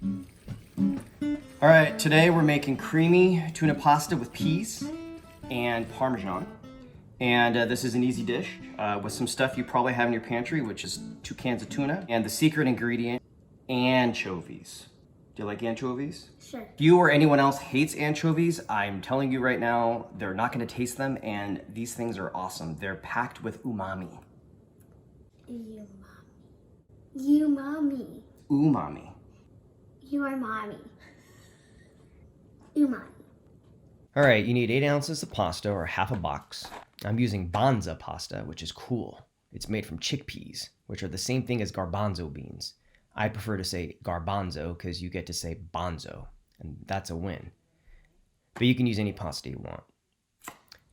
All right, today we're making creamy tuna pasta with peas and Parmesan. And this is an easy dish with some stuff you probably have in your pantry, which is 2 cans of tuna. And the secret ingredient, anchovies. Do you like anchovies? Sure. If you or anyone else hates anchovies, I'm telling you right now, they're not gonna taste them, and these things are awesome. They're packed with umami. You mommy. Umami. You are mommy. Umami. All right, you need 8 ounces of pasta or half a box. I'm using Banza pasta, which is cool. It's made from chickpeas, which are the same thing as garbanzo beans. I prefer to say garbanzo because you get to say bonzo, and that's a win. But you can use any pasta you want.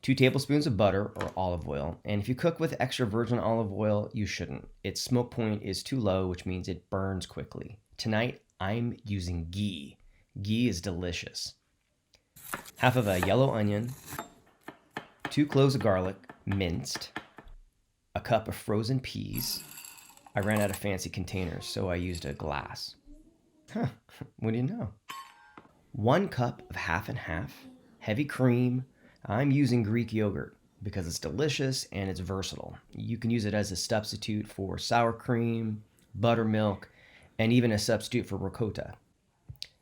2 tablespoons of butter or olive oil, and if you cook with extra virgin olive oil, you shouldn't. Its smoke point is too low, which means it burns quickly. Tonight, I'm using ghee. Ghee is delicious. Half of a yellow onion, 2 cloves of garlic, minced, a cup of frozen peas. I ran out of fancy containers, so I used a glass. What do you know? 1 cup of half and half, heavy cream. I'm using Greek yogurt because it's delicious and it's versatile. You can use it as a substitute for sour cream, buttermilk, and even a substitute for ricotta.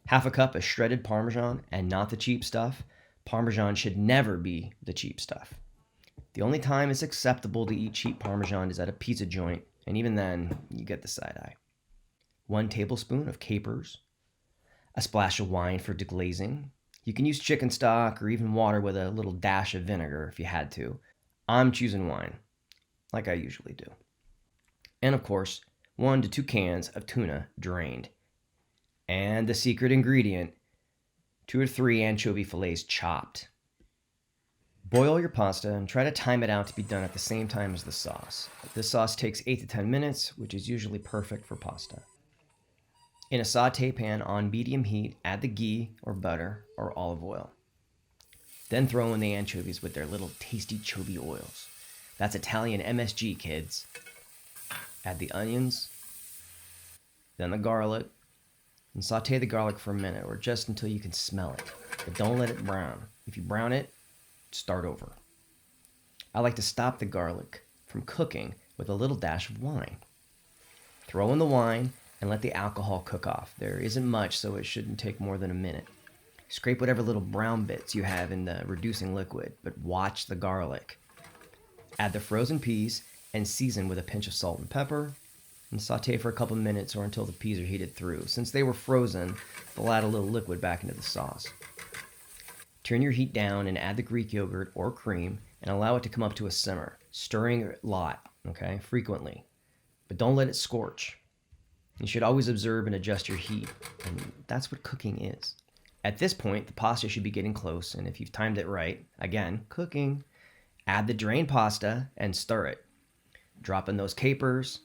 Half a cup of shredded Parmesan, and not the cheap stuff. Parmesan should never be the cheap stuff. The only time it's acceptable to eat cheap Parmesan is at a pizza joint, and even then, you get the side eye. 1 tablespoon of capers, a splash of wine for deglazing. You can use chicken stock or even water with a little dash of vinegar if you had to. I'm choosing wine, like I usually do. And of course, 1 to 2 cans of tuna drained. And the secret ingredient, 2 or 3 anchovy fillets chopped. Boil your pasta and try to time it out to be done at the same time as the sauce. This sauce takes 8 to 10 minutes, which is usually perfect for pasta. In a saute pan on medium heat, add the ghee or butter or olive oil. Then throw in the anchovies with their little tasty chovy oils. That's Italian MSG, kids. Add the onions, then the garlic, and saute the garlic for a minute or just until you can smell it. But don't let it brown. If you brown it, start over. I like to stop the garlic from cooking with a little dash of wine. Throw in the wine and let the alcohol cook off. There isn't much, so it shouldn't take more than a minute. Scrape whatever little brown bits you have in the reducing liquid, but watch the garlic. Add the frozen peas and season with a pinch of salt and pepper, and saute for a couple minutes or until the peas are heated through. Since they were frozen, they'll add a little liquid back into the sauce. Turn your heat down and add the Greek yogurt or cream and allow it to come up to a simmer, stirring a lot, frequently. But don't let it scorch. You should always observe and adjust your heat, and that's what cooking is. At this point, the pasta should be getting close, and if you've timed it right, again, cooking, add the drained pasta and stir it. Drop in those capers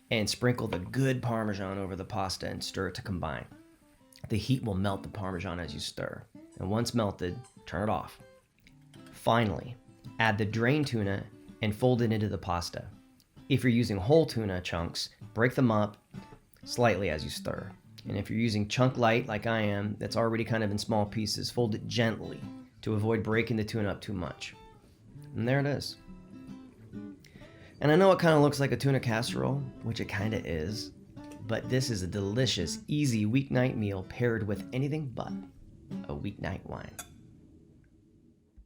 and sprinkle the good Parmesan over the pasta and stir it to combine. The heat will melt the Parmesan as you stir, and once melted, turn it off. Finally, add the drained tuna and fold it into the pasta. If you're using whole tuna chunks, break them up slightly as you stir. And if you're using chunk light like I am, that's already kind of in small pieces, fold it gently to avoid breaking the tuna up too much. And there it is. And I know it kind of looks like a tuna casserole, which it kind of is, but this is a delicious, easy weeknight meal paired with anything but a weeknight wine.